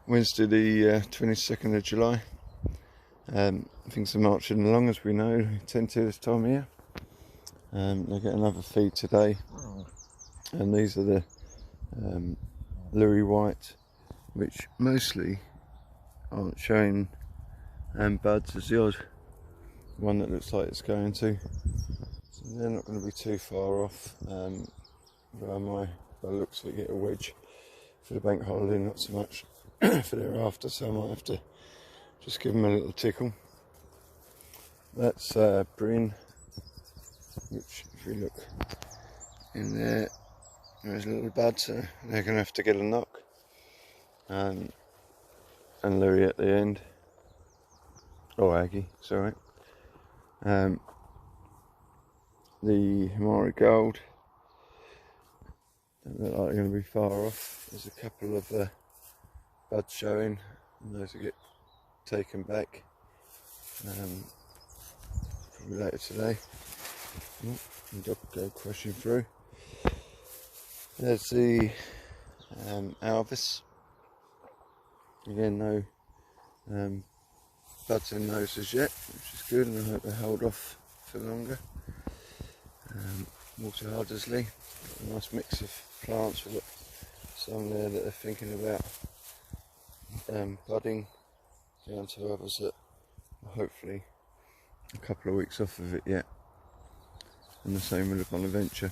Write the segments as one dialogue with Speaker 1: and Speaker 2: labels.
Speaker 1: Wednesday the 22nd of July. Things are marching along as we know, tend to this time of year. They get another feed today, and these are the Louis White, which mostly aren't showing buds. As the odd one that looks like it's going to, so they're not going to be too far off. By looks they get a wedge for the bank holiday, not so much for thereafter, so I might have to just give them a little tickle. That's Bryn, which if we look in there, there's a little bud, so they're going to have to get a knock, and Louis at the end, or Aggie, sorry. The Himari Gold don't look like they're going to be far off. There's a couple of buds showing, and those will get taken back probably later today. The dog go crashing through. There's the Alvis. Again, no buds in those as yet, which is good, and I hope they hold off for longer. Water Hardersley, a nice mix of plants. We've got some there that are thinking about budding, down to others that are hopefully a couple of weeks off of it yet. And the same with the Bonaventure.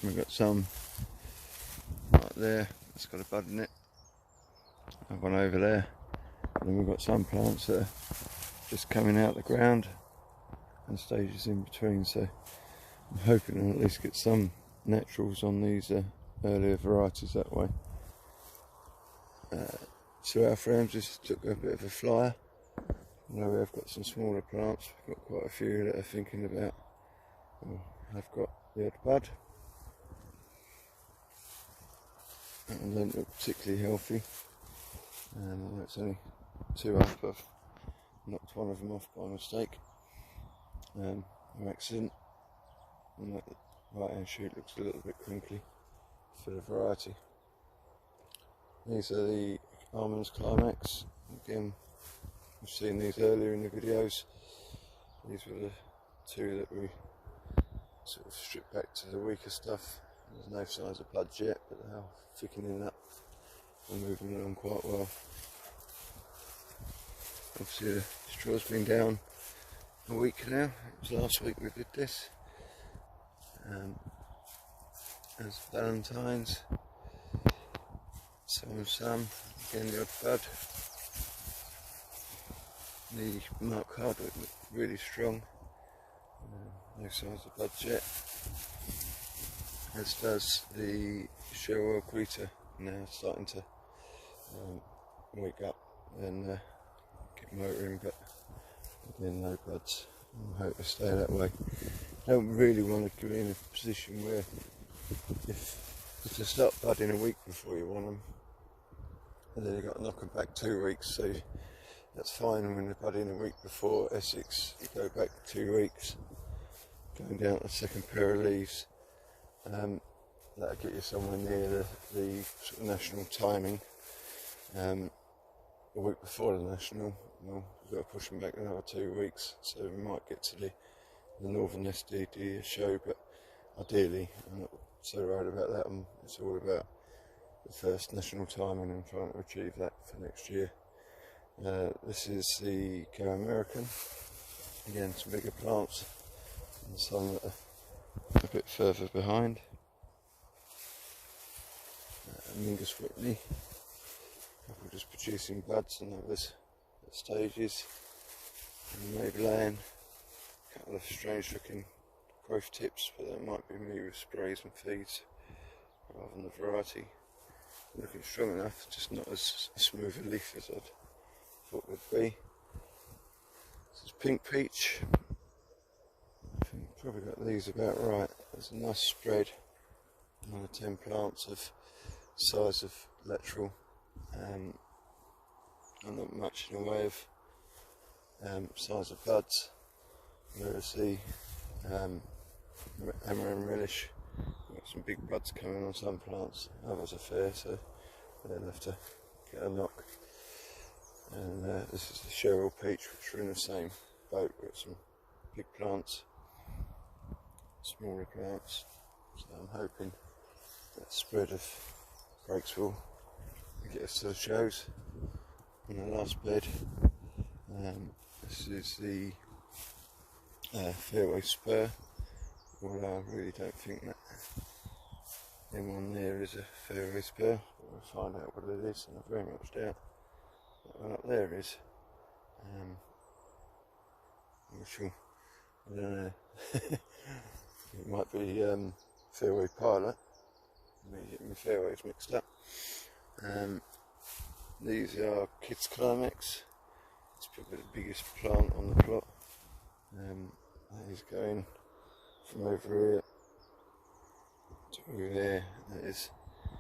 Speaker 1: We've got some right there that's got a bud in it, and one over there, and then we've got some plants that are just coming out of the ground and stages in between, so I'm hoping I'll at least get some naturals on these earlier varieties that way. So our frames just took a bit of a flyer. Now we have got some smaller plants. We've got quite a few that are thinking about, I've got the odd bud, and they don't look particularly healthy. And it's only two up. I've knocked one of them off by mistake, no accident, and that right hand shoot looks a little bit crinkly for the variety. These are the Almonds Climax. Again, we've seen these earlier in the videos. These were the two that we sort of stripped back to the weaker stuff. There's no signs of buds yet, but they are thickening up and moving along quite well. Obviously the straw's been down a week now. It was last week we did this. There's Valentine's, some, again the odd bud. The Mark Hardwick looked really strong, no signs of buds yet, as does the Shell Oil Quita, now starting to wake up and get motoring, but again no buds. I hope they stay that way. I don't really want to get in a position where if they start budding a week before you want them, and then you've got to knock them back 2 weeks, so that's fine when they're budding a week before. Essex, you go back 2 weeks, going down to the second pair of leaves. That'll get you somewhere near the sort of national timing. A week before the national, well, we've got to push them back another 2 weeks, so we might get to the Northern SDD show, but ideally I'm not so worried about that. It's all about the first national timing and trying to achieve that for next year. This is the Go American. Again, some bigger plants and some that are a bit further behind. Mingus Whitney, a couple just producing buds and others at stages. And Maybelline, a couple of strange looking growth tips, but that might be me with sprays and feeds rather than the variety. Looking strong enough, just not as smooth a leaf as I'd thought it would be. This is Pink Peach. I think I've probably got these about right. There's a nice spread, 9 or 10 plants of size of lateral, and not much in the way of size of buds. Whereas the Amaranth Relish, got some big buds coming on some plants, others are fair, so they'll have to get a knock. And this is the Cheryl Peach, which are in the same boat with some big plants, smaller plants. So I'm hoping that spread of grapes will get us to the shows. And the last bed, this is the fairway spur, although I really don't think that one there is a fairway spur. We'll find out what it is, and I very much doubt that one up there is. I don't know. It might be fairway pilot. Me getting my fairways mixed up. These are Kids Climax. It's probably the biggest plant on the plot. That is going from over here to over there. That is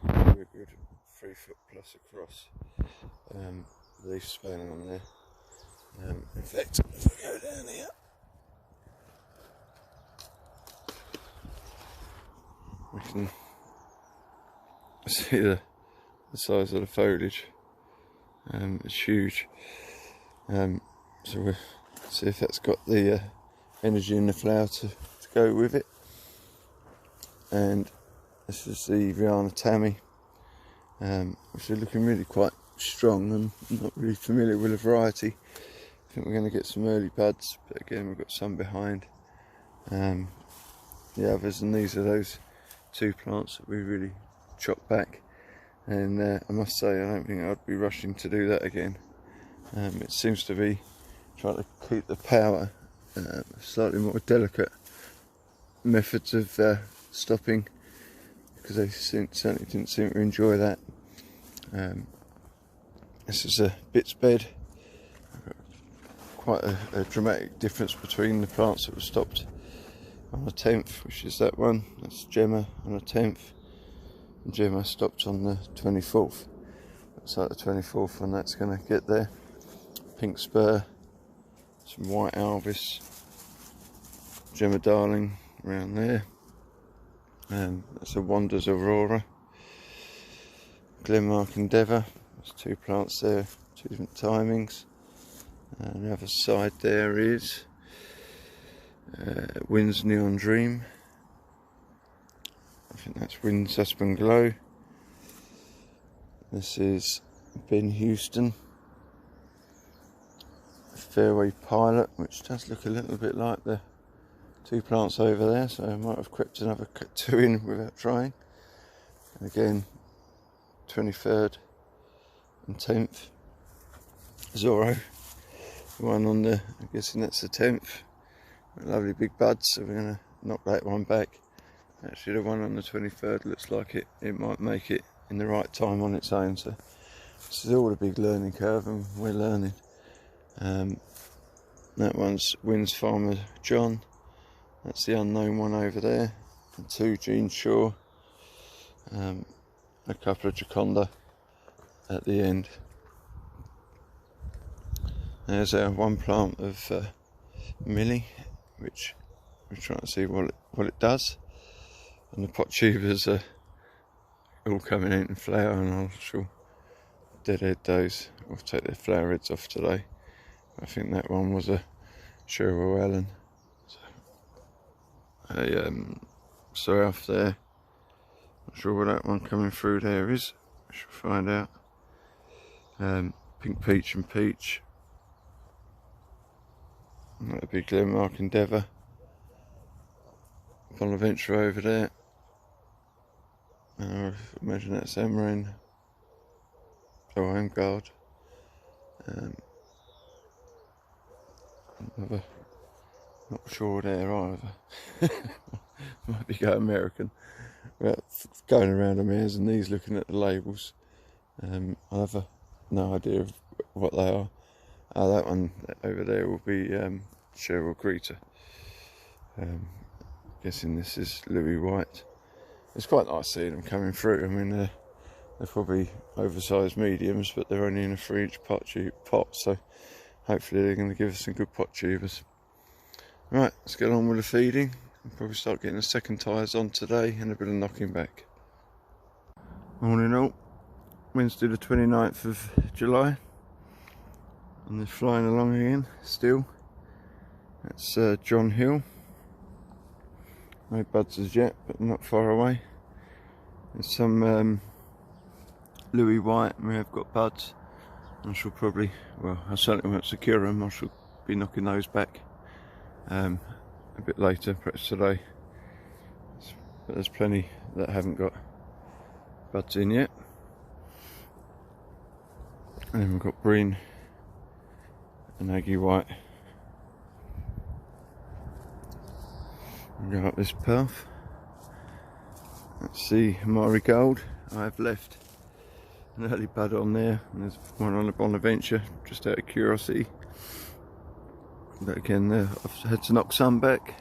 Speaker 1: a very good 3 foot plus across. Leaf spanning on there. In fact, if I go down here, we can see the size of the foliage. It's huge. So we'll see if that's got the energy in the flower to go with it. And this is the Rihanna Tammy, which are looking really quite strong, and I'm not really familiar with the variety. I think we're going to get some early buds, but again we've got some behind the others, and these are those 2 plants that we really chopped back. And I must say, I don't think I'd be rushing to do that again. It seems to be trying to keep the power, slightly more delicate methods of stopping, because they certainly didn't seem to enjoy that. This is a bits bed. Quite a dramatic difference between the plants that were stopped on the 10th, which is that one. That's Gemma on the 10th. And Gemma stopped on the 24th. Looks like the 24th one that's going to get there. Pink spur, some white Alvis, Gemma Darling around there. That's a Wonders Aurora. Glenmark Endeavour. There's 2 plants there, 2 different timings. And the other side there is Wynn's Neon Dream. I think that's Wynn's Aspen Glow. This is Ben Houston. Fairway Pilot, which does look a little bit like the 2 plants over there, so I might have crept another 2 in without trying. And again, 23rd and 10th. Zorro, one on the, I'm guessing that's the 10th. Lovely big buds, so we're going to knock that one back. Actually, the one on the 23rd looks like it might make it in the right time on its own. So this is all a big learning curve, and we're learning. That one's Wynn's Farmer John. That's the unknown one over there. And 2 Gene Shaw. A couple of Jaconda at the end. There's our one plant of Millie, which we're trying to see what it does. And the pot tubers are all coming in flower, and I shall deadhead those. I'll take their flower heads off today. I think that one was a Sherwood Allen. A Seraph there. Not sure what that one coming through there is. We shall find out. Pink Peach and Peach. And that'll be Glenmark Endeavour. Bonaventure over there. I imagine that's Amaranth. Oh, Amgard. Another, not sure there either. Might be going American. Without going around them ears and knees looking at the labels. I have no idea of what they are. That one over there will be Cheryl Greta. Guessing this is Louis White. It's quite nice seeing them coming through. I mean, they're probably oversized mediums, but they're only in a 3-inch pot, so hopefully they're going to give us some good pot tubers. Right, let's get on with the feeding. I'll probably start getting the second tyres on today and a bit of knocking back. Morning all. Wednesday the 29th of July, and they're flying along again still. That's John Hill. No buds as yet, but not far away. There's some Louis White, and we have got buds. I shall probably, well, I certainly won't secure them. I shall be knocking those back a bit later, perhaps today. But there's plenty that haven't got buds in yet. And then we've got Breen and Aggie White. We'll go up this path. Let's see, Marigold. I have left an early bud on there, and there's one on the Bonaventure, just out of curiosity. But again, I've had to knock some back.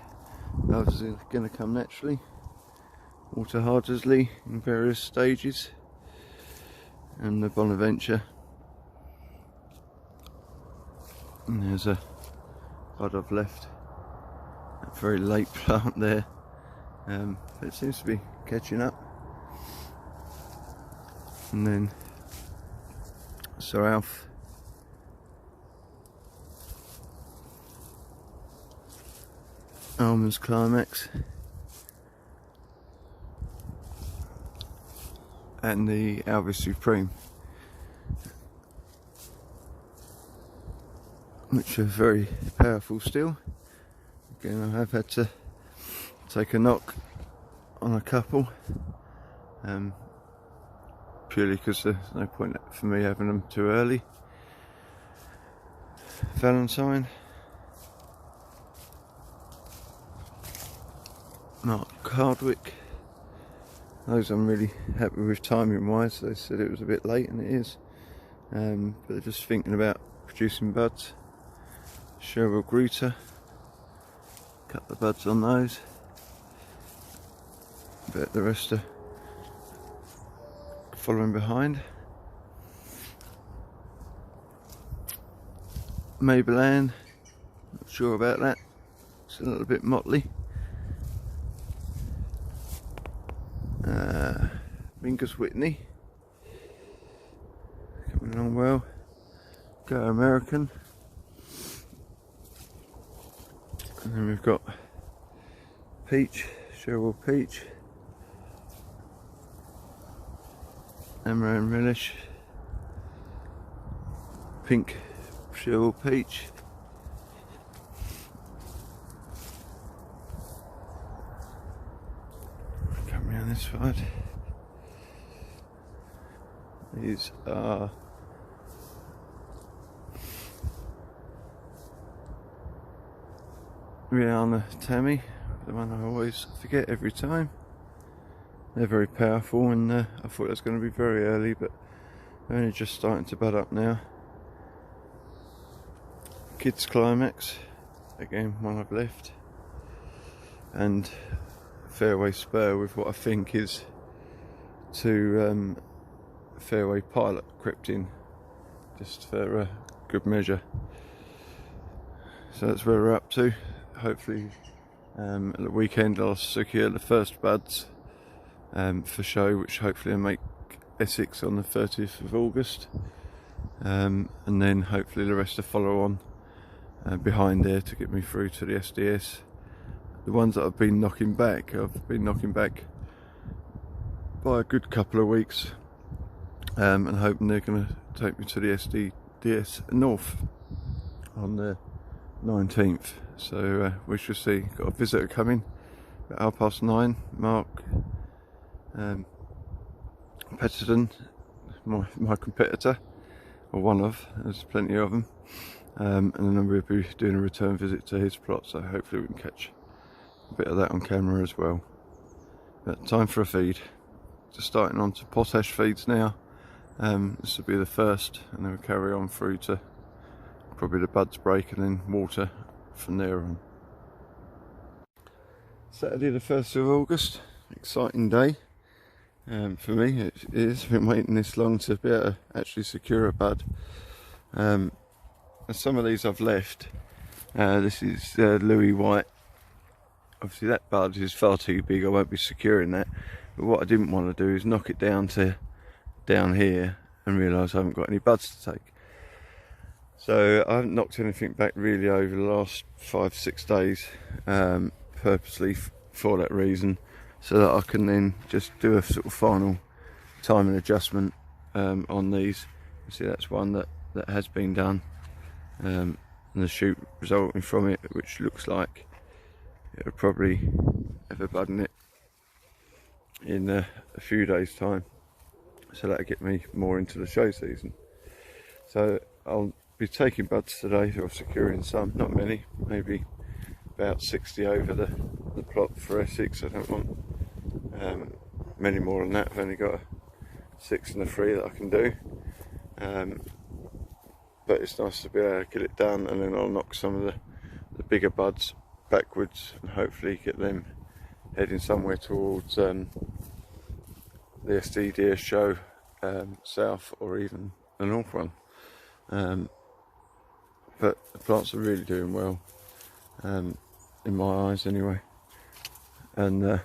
Speaker 1: Others are going to come naturally. Water Hardersley in various stages, and the Bonaventure. And there's a bud I've left, a very late plant there, but it seems to be catching up. And then Sir Alf, Almonds Climax, and the Alvis Supreme, which are very powerful still. Again, I have had to take a knock on a couple, purely because there's no point for me having them too early. Valentine, Mark Hardwick. Those I'm really happy with timing wise. They said it was a bit late, and it is, but they're just thinking about producing buds. Cheryl Gruter, cut the buds on those, but the rest are following behind. Maybelline, not sure about that, it's a little bit motley. Mingus Whitney, coming along well. Go American. And then we've got Peach, Cheryl Peach, Amaranth Relish, Pink Cheryl Peach, come around this side. These are Rihanna Tammy, the one I always forget every time. They're very powerful, and I thought it was going to be very early, but they're only just starting to bud up now. Kids Climax, again one I've left, and Fairway Spur with what I think is two Fairway Pilot crept in, just for good measure. So that's where we're up to. Hopefully at the weekend I'll secure the first buds for show, which hopefully will make Essex on the 30th of August, and then hopefully the rest will follow on behind there to get me through to the SDS. The ones that I've been knocking back by a good couple of weeks, and hoping they're going to take me to the SDS North on the 19th. So we shall see. Got a visitor coming at 9:30. Mark Petterton, my competitor, or one of. There's plenty of them, and then we'll be doing a return visit to his plot. So hopefully we can catch a bit of that on camera as well. But time for a feed. Just starting on to potash feeds now. This will be the first, and then we'll carry on through to probably the buds break, and then water from there on. Saturday the 1st of August, exciting day for me. It is. I've been waiting this long to be able to actually secure a bud. And some of these I've left. This is Louis White. Obviously that bud is far too big, I won't be securing that. But what I didn't want to do is knock it down to down here and realise I haven't got any buds to take. So I haven't knocked anything back really over the last 5-6 days, purposely for that reason, so that I can then just do a sort of final timing adjustment on these. You see, that's one that has been done, and the shoot resulting from it, which looks like it'll probably have a bud in it in a few days time, so that'll get me more into the show season. So I'll be taking buds today, or securing some, not many, maybe about 60 over the plot for Essex. I don't want many more than that. I've only got a 6 and a 3 that I can do, but it's nice to be able to get it done, and then I'll knock some of the bigger buds backwards and hopefully get them heading somewhere towards the SDDS show, south, or even the north one. But the plants are really doing well, in my eyes anyway, and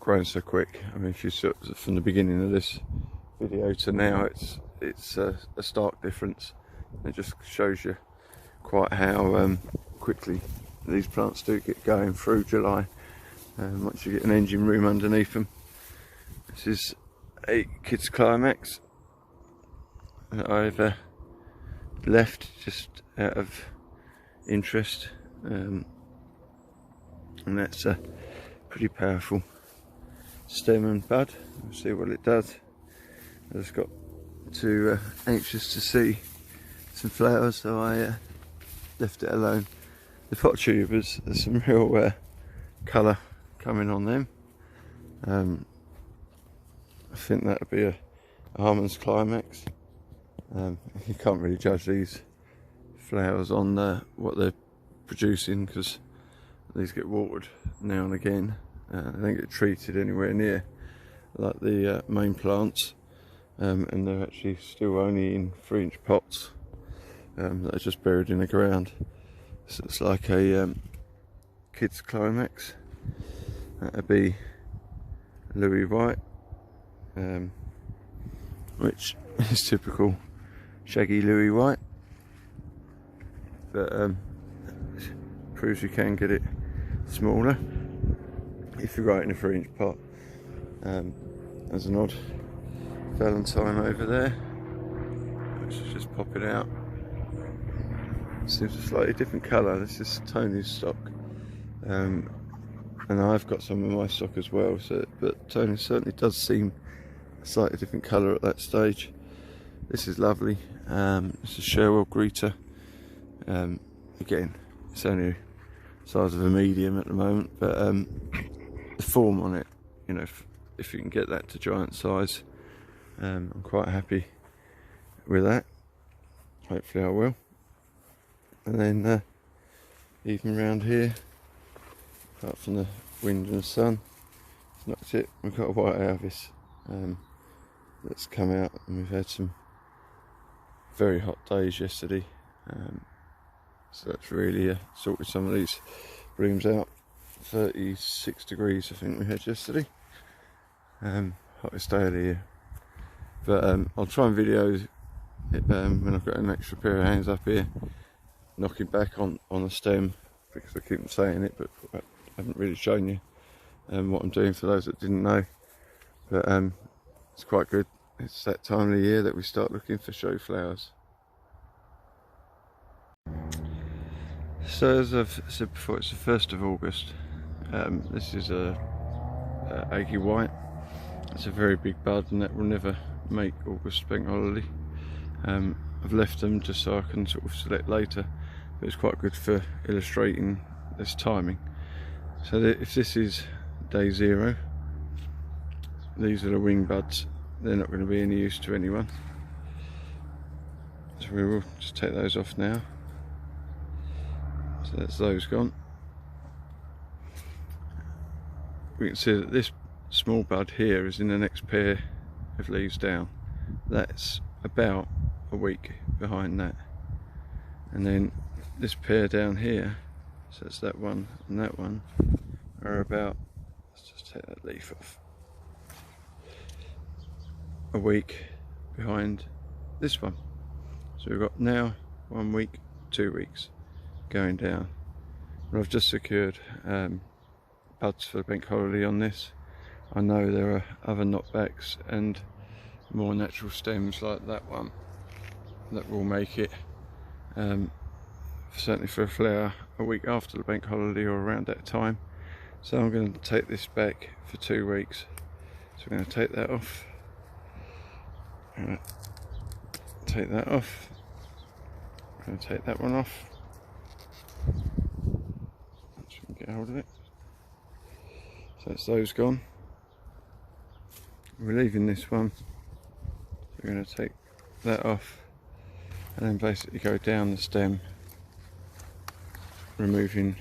Speaker 1: growing so quick. I mean, if you saw from the beginning of this video to now, it's a stark difference. It just shows you quite how quickly these plants do get going through July, once you get an engine room underneath them. This is a Kids Climax that I've left just out of interest, and that's a pretty powerful stem and bud. We'll see what it does. I just got too anxious to see some flowers, so I left it alone. The pot tubers, there's some real colour coming on them. I think that'll be a Harmon's Climax. You can't really judge these flowers on what they're producing, because these get watered now and again. They don't get treated anywhere near like the main plants, and they're actually still only in 3-inch pots that are just buried in the ground. So it's like a Kids Climax. That'd be Louis White, which is typical shaggy Louis White, but proves you can get it smaller if you grow it in a 3-inch pot. There's an odd Valentine over there, which is just popping out. Seems a slightly different colour. This is Tony's stock, and I've got some of my stock as well. So, but Tony certainly does seem a slightly different colour at that stage. This is lovely. It's a Sherwell Greeter. Again, it's only the size of a medium at the moment, but the form on it, you know, if you can get that to giant size, I'm quite happy with that. Hopefully I will. And then even around here, apart from the wind and the sun, that's it. We've got a white Alvis that's come out, and we've had some very hot days yesterday, so that's really sorted some of these blooms out. 36 degrees I think we had yesterday, hottest day of the year. But I'll try and video it when I've got an extra pair of hands up here, knocking back on the stem, because I keep saying it, but I haven't really shown you what I'm doing for those that didn't know. But it's quite good. It's that time of the year that we start looking for show flowers. So as I've said before, it's the 1st of August. This is a Aggie White. It's a very big bud, and that will never make August bank holiday. I've left them just so I can sort of select later, but it's quite good for illustrating this timing. So if this is day 0, these are the wing buds. They're not going to be any use to anyone, so we will just take those off now. So that's those gone. We can see that this small bud here is in the next pair of leaves down. That's about a week behind that, and then this pair down here, so it's that one and that one, are about, let's just take that leaf off, a week behind this one. So we've got now 1 week, 2 weeks going down. But I've just secured buds for the bank holiday on this. I know there are other knockbacks and more natural stems like that one that will make it certainly for a flower a week after the bank holiday or around that time. So I'm going to take this back for 2 weeks. So we're going to take that off. I'm going to take that off. I'm going to take that one off. Once we can get hold of it. So that's those gone. We're leaving this one. So we're going to take that off and then basically go down the stem, removing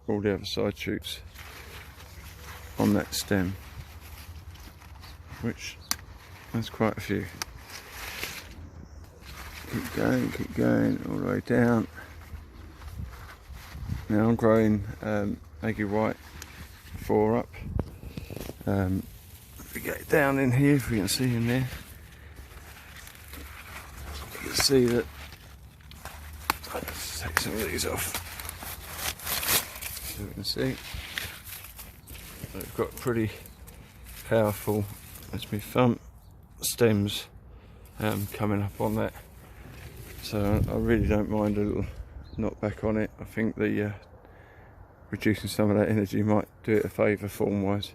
Speaker 1: all the other side shoots on that stem, which there's quite a few. Keep going all the way down. Now I'm growing eggy white 4 up. If we get down in here, if we can see in there, you can see that. Let's take some of these off so we can see. We've got pretty powerful, that's my thumb, stems coming up on that. So I really don't mind a little knockback on it. I think the reducing some of that energy might do it a favour form wise.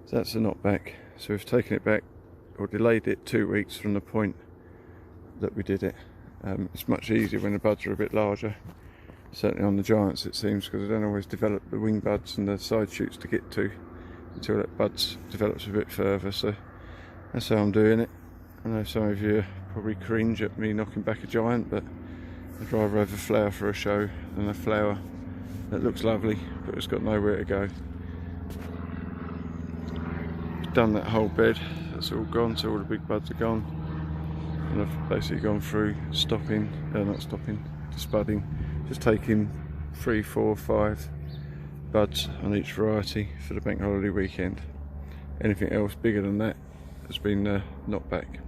Speaker 1: So that's a knockback. So we've taken it back or delayed it 2 weeks from the point that we did it. It's much easier when the buds are a bit larger, certainly on the giants it seems, because they don't always develop the wing buds and the side shoots to get to until that buds develops a bit further. So that's how I'm doing it. I know some of you probably cringe at me knocking back a giant, but I'd rather have a flower for a show than a flower that looks lovely but it's got nowhere to go. Done that whole bed, that's all gone, so all the big buds are gone, and I've basically gone through stopping, not stopping, just budding, just taking 3, 4, 5 buds on each variety for the bank holiday weekend. Anything else bigger than that has been knocked back.